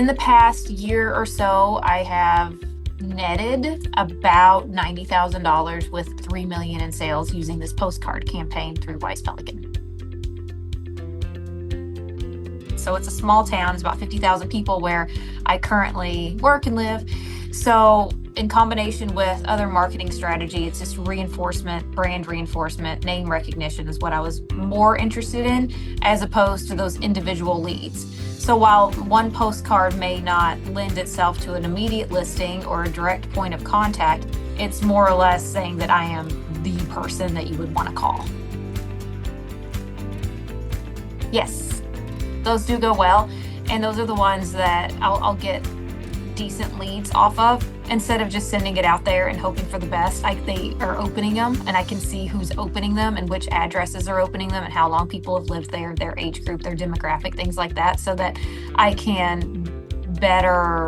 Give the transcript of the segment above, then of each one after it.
In the past year or so, I have netted about $90,000 with $3 million in sales using this postcard campaign through Wise Pelican. So it's a small town, it's about 50,000 people where I currently work and live. So in combination with other marketing strategy, it's just reinforcement, brand reinforcement, name recognition is what I was more interested in, as opposed to those individual leads. So while one postcard may not lend itself to an immediate listing or a direct point of contact, it's more or less saying that I am the person that you would want to call. Yes, those do go well. And those are the ones that I'll get decent leads off of. Instead of just sending it out there and hoping for the best, they are opening them, and I can see who's opening them and which addresses are opening them and how long people have lived there, their age group, their demographic, things like that, so that I can better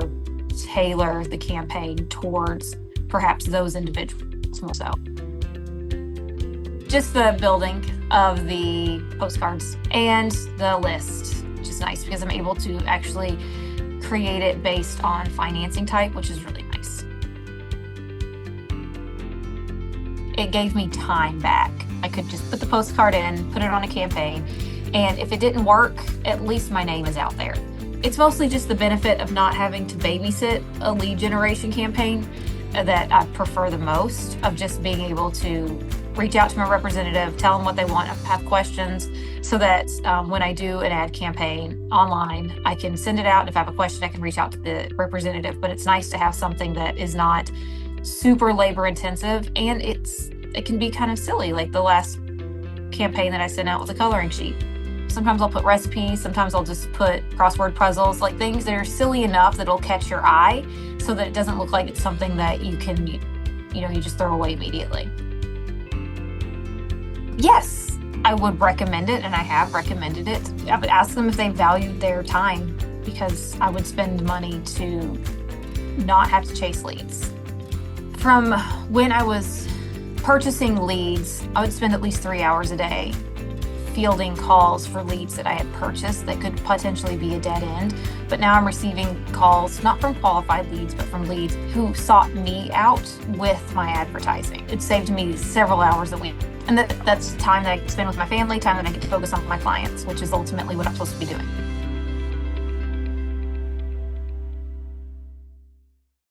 tailor the campaign towards perhaps those individuals more so. Just the building of the postcards and the list, which is nice because I'm able to actually create it based on financing type, which is really nice. It gave me time back. I could just put the postcard in, put it on a campaign, and if it didn't work, at least my name is out there. It's mostly just the benefit of not having to babysit a lead generation campaign that I prefer the most, of just being able to reach out to my representative, tell them what they want, have questions, so that when I do an ad campaign online, I can send it out. And if I have a question, I can reach out to the representative. But it's nice to have something that is not super labor intensive, and it can be kind of silly. Like the last campaign that I sent out was a coloring sheet. Sometimes I'll put recipes, sometimes I'll just put crossword puzzles, like things that are silly enough that it'll catch your eye, so that it doesn't look like it's something that you can, you just throw away immediately. Yes, I would recommend it, and I have recommended it. I would ask them if they valued their time, because I would spend money to not have to chase leads. From when I was purchasing leads, I would spend at least 3 hours a day fielding calls for leads that I had purchased that could potentially be a dead end. But now I'm receiving calls, not from qualified leads, but from leads who sought me out with my advertising. It saved me several hours a week. And that's time that I can spend with my family, time that I get to focus on my clients, which is ultimately what I'm supposed to be doing.